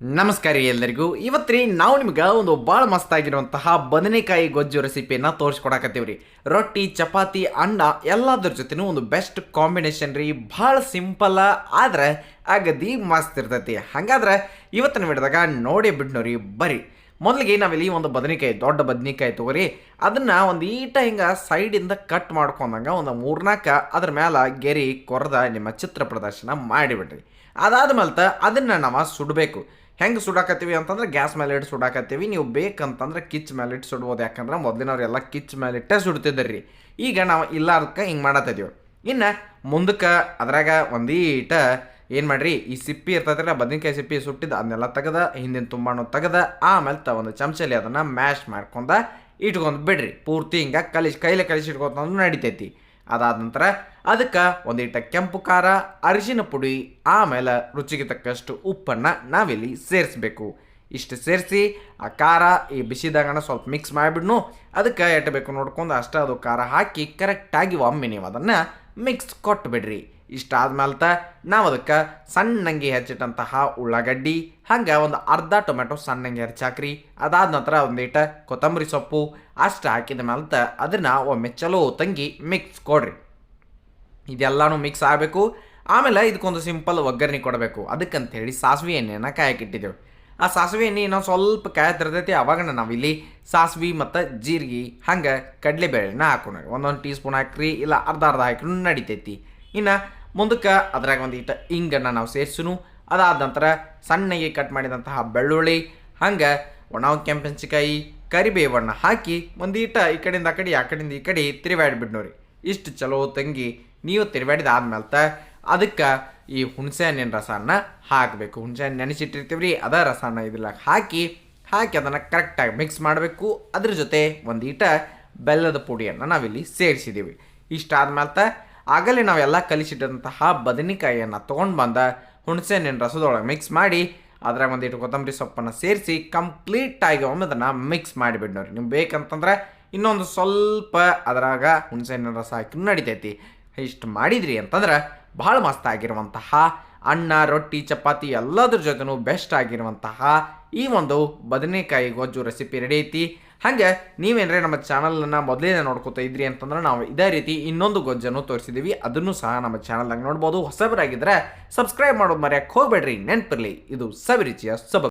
ನಮಸ್ಕಾರ ಎಲ್ಲರಿಗೂ. ಇವತ್ತು ನಾವು ನಿಮ್ಗೆ ಒಂದು ಭಾಳ ಮಸ್ತಾಗಿರುವಂತಹ ಬದನೆಕಾಯಿ ಗೊಜ್ಜು ರೆಸಿಪಿಯನ್ನು ತೋರಿಸ್ಕೊಡಕತ್ತೀವಿ ರೀ. ರೊಟ್ಟಿ, ಚಪಾತಿ, ಅನ್ನ ಎಲ್ಲದ್ರ ಜೊತೆನೂ ಒಂದು ಬೆಸ್ಟ್ ಕಾಂಬಿನೇಷನ್ ರೀ. ಭಾಳ ಸಿಂಪಲ್ ಆದ್ರೆ ಅಗದಿ ಮಸ್ತ್ ಇರ್ತೈತಿ. ಹಾಗಾದ್ರೆ ಇವತ್ತಿನ ವಿಡಿಯೋದಾಗ ನೋಡಿ ಬಿಡ್ನೋರಿ ಬರ್ರಿ. ಮೊದಲಿಗೆ ನಾವಿಲ್ಲಿ ಒಂದು ಬದನೆಕಾಯಿ, ದೊಡ್ಡ ಬದನೆಕಾಯಿ ತೊಗೊರಿ. ಅದನ್ನು ಒಂದು ಹಿಂಗೆ ಸೈಡಿಂದ ಕಟ್ ಮಾಡ್ಕೊಂಡಂಗೆ ಒಂದು 3-4 ಅದ್ರ ಮೇಲೆ ಗೆರಿ ಕೊರೆದ ನಿಮ್ಮ ಚಿತ್ರ ಪ್ರದರ್ಶನ ಮಾಡಿಬಿಡ್ರಿ. ಅದಾದ್ಮೇಲೆ ಅದನ್ನು ನಾವು ಸುಡಬೇಕು. ಹೆಂಗೆ ಸುಡಾಕತ್ತೀವಿ ಅಂತಂದ್ರೆ ಗ್ಯಾಸ್ ಮೇಲೆ ಇಟ್ಟು ಸುಡಾಕತ್ತೀವಿ. ನೀವು ಬೇಕಂತಂದ್ರೆ ಕಿಚ್ ಮೇಲೆ ಇಟ್ಟು ಸುಡ್ಬೋದು. ಯಾಕಂದ್ರೆ ಮೊದಲಿನವ್ರೆಲ್ಲ ಕಿಚ್ ಮೇಲೆ ಇಟ್ಟೇ ಸುಡ್ತಿದ್ದರ್ರಿ. ಈಗ ನಾವು ಇಲ್ಲಾರ್ದಕ್ಕೆ ಹಿಂಗೆ ಮಾಡತ್ತಿದ್ದೀವಿ. ಇನ್ನು ಮುಂದಕ್ಕೆ ಅದ್ರಾಗ ಒಂದೀಟ ಏನು ಮಾಡಿರಿ, ಈ ಸಿಪ್ಪಿ ಇರ್ತೈತ್ರಲ್ಲ, ಬದನೆಕಾಯಿ ಸಿಪ್ಪಿ ಸುಟ್ಟಿದ್ದು ಅದನ್ನೆಲ್ಲ ತೆಗೆದ, ಹಿಂದಿನ ತುಂಬಾನು ತೆಗೆದ, ಆಮೇಲೆ ಒಂದು ಚಮಚಲಿ ಅದನ್ನು ಮ್ಯಾಶ್ ಮಾಡ್ಕೊಂಡ ಇಟ್ಕೊಂಡು ಬಿಡ್ರಿ. ಪೂರ್ತಿ ಹಿಂಗೆ ಕೈಲೇ ಕಲಿಸಿ ಇಟ್ಕೊಂತಂದ್ರೆ ನಡಿತೈತಿ. ಅದಾದ ನಂತರ ಅದಕ್ಕೆ ಒಂದಿಟ್ಟ ಕೆಂಪು ಖಾರ, ಅರಿಶಿನ ಪುಡಿ, ಆಮೇಲೆ ರುಚಿಗೆ ತಕ್ಕಷ್ಟು ಉಪ್ಪನ್ನು ನಾವಿಲ್ಲಿ ಸೇರಿಸ್ಬೇಕು. ಇಷ್ಟು ಸೇರಿಸಿ ಆ ಖಾರ ಈ ಬಿಸಿದಾಗಣ ಸ್ವಲ್ಪ ಮಿಕ್ಸ್ ಮಾಡಿಬಿಡ್ನು. ಅದಕ್ಕೆ ಎಟ್ಟಬೇಕು ನೋಡ್ಕೊಂಡು ಅಷ್ಟೇ ಅದು ಖಾರ ಹಾಕಿ ಕರೆಕ್ಟಾಗಿ ಒಮ್ಮೆ ನೀವು ಅದನ್ನು ಮಿಕ್ಸ್ ಕೊಟ್ಬಿಡ್ರಿ. ಇಷ್ಟಾದ್ಮೇಲೆ ನಾವು ಅದಕ್ಕೆ ಸಣ್ಣಂಗೆ ಹೆಚ್ಚಿಟ್ಟಂತಹ ಉಳ್ಳಾಗಡ್ಡಿ, ಹಂಗೆ ಒಂದು ಅರ್ಧ ಟೊಮೆಟೊ ಸಣ್ಣಂಗೆ ಹೆಚ್ಚಾಕ್ರಿ. ಅದಾದ ನಂತರ ಒಂದಿಟ್ಟು ಕೊತ್ತಂಬರಿ ಸೊಪ್ಪು ಅಷ್ಟು ಹಾಕಿದ ಮೇಲೆ ಅದನ್ನು ಒಮ್ಮೆ ಚಲೋ ತಂಗಿ ಮಿಕ್ಸ್ ಕೊಡ್ರಿ. ಇದೆಲ್ಲನೂ ಮಿಕ್ಸ್ ಆಗಬೇಕು. ಆಮೇಲೆ ಇದಕ್ಕೊಂದು ಸಿಂಪಲ್ ಒಗ್ಗರಣೆ ಕೊಡಬೇಕು. ಅದಕ್ಕಂತೇಳಿ ಸಾಸಿವೆ ಎಣ್ಣೆಯನ್ನು ಕಾಯಕ್ಕಿಟ್ಟಿದ್ದೆವು. ಆ ಸಾಸಿವೆ ಎಣ್ಣೆ ಇನ್ನೊಂದು ಸ್ವಲ್ಪ ಕಾಯತಿರ್ತೈತಿ. ಅವಾಗ ನಾವಿಲ್ಲಿ ಸಾಸಿವೆ ಮತ್ತು ಜೀರಿಗೆ, ಹಂಗೆ ಕಡಲೆಬೇಳೆನ ಹಾಕೊಂಡ್ರಿ. 1 ಟೀ ಸ್ಪೂನ್ ಹಾಕ್ರಿ, ಇಲ್ಲ ಅರ್ಧ ಹಾಕಿರೂ ನಡಿತೈತಿ. ಇನ್ನು ಮುಂದಕ್ಕೆ ಅದ್ರಾಗ ಒಂದಿಟ್ಟು ಹಿಂಗನ್ನು ನಾವು ಸೇರಿಸುನು. ಅದಾದ ನಂತರ ಸಣ್ಣಗೆ ಕಟ್ ಮಾಡಿದಂತಹ ಬೆಳ್ಳುಳ್ಳಿ, ಹಂಗೆ ಒಣ ಕೆಂಪೆಂಚಿಕಾಯಿ, ಕರಿಬೇವಣ್ಣ ಹಾಕಿ ಒಂದೀಟ ಈ ಕಡೆಯಿಂದ ಆ ಕಡೆ, ಆ ಕಡೆಯಿಂದ ಈ ಕಡೆ ತಿರುವಾಡಿಬಿಡ್ನೋರಿ. ಇಷ್ಟು ಚಲೋ ತಂಗಿ ನೀವು ತಿರುವಾಡಿದ ಆದ್ಮೇಲೆ ಅದಕ್ಕೆ ಈ ಹುಣಸೆ ಹಣ್ಣಿನ ರಸನ ಹಾಕಬೇಕು. ಹುಣಸೆ ಹಣ್ಣು ನೆನೆಸಿಟ್ಟಿರ್ತೀವಿ ರೀ, ಅದ ರಸನ ಇದ್ರಲ್ಲಿ ಹಾಕಿ ಅದನ್ನು ಕರೆಕ್ಟಾಗಿ ಮಿಕ್ಸ್ ಮಾಡಬೇಕು. ಅದ್ರ ಜೊತೆ ಒಂದೀಟ ಬೆಲ್ಲದ ಪುಡಿಯನ್ನು ನಾವಿಲ್ಲಿ ಸೇರಿಸಿದ್ದೀವಿ. ಇಷ್ಟಾದ್ಮೇಲೆ ಆಗಲೇ ನಾವೆಲ್ಲ ಕಲಿಸಿಟ್ಟಂತಹ ಬದನೆಕಾಯಿಯನ್ನು ತೊಗೊಂಡು ಬಂದ ಹುಣಸೆ ಹಣ್ಣಿನ ರಸದೊಳಗೆ ಮಿಕ್ಸ್ ಮಾಡಿ ಅದ್ರಾಗ ಒಂದಿಟ್ಟು ಕೊತ್ತಂಬರಿ ಸೊಪ್ಪನ್ನು ಸೇರಿಸಿ ಕಂಪ್ಲೀಟಾಗಿ ಒಮ್ಮೆ ಅದನ್ನು ಮಿಕ್ಸ್ ಮಾಡಿಬಿಡ್ನೋರಿ. ನೀವು ಬೇಕಂತಂದ್ರೆ ಇನ್ನೊಂದು ಸ್ವಲ್ಪ ಅದರಾಗ ಹುಣಸೆ ಹಣ್ಣಿನ ರಸ ಹಾಕಿ ನಡಿತೈತಿ. ಇಷ್ಟು ಮಾಡಿದ್ರಿ ಅಂತಂದ್ರೆ ಭಾಳ ಮಸ್ತ್ ಆಗಿರುವಂತಹ ಅನ್ನ, ರೊಟ್ಟಿ, ಚಪಾತಿ ಎಲ್ಲದ್ರ ಜೊತೆನೂ ಬೆಸ್ಟ್ ಆಗಿರುವಂತಹ ಈ ಒಂದು ಬದನೆಕಾಯಿ ಗೊಜ್ಜು ರೆಸಿಪಿ ರೆಡಿ ಐತಿ. ಹಾಗೆ ನೀವೇನ್ರೆ ನಮ್ಮ ಚಾನಲನ್ನು ಮೊದಲೇ ನೋಡ್ಕೊತಾ ಇದ್ರಿ ಅಂತಂದ್ರೆ ನಾವು ಇದೇ ರೀತಿ ಇನ್ನೊಂದು ಗೊಜ್ಜನ್ನು ತೋರಿಸಿದ್ದೀವಿ. ಅದನ್ನು ಸಹ ನಮ್ಮ ಚಾನಲ್ನಾಗ ನೋಡ್ಬೋದು. ಹೊಸಬರಾಗಿದ್ದರೆ ಸಬ್ಸ್ಕ್ರೈಬ್ ಮಾಡೋದು ಮರೆಯಕ್ಕೆ ಹೋಗ್ಬೇಡ್ರಿ. ನೆನಪಿರಲಿ, ಇದು ಸವಿರುಚಿಯ ಸೊಬಗು.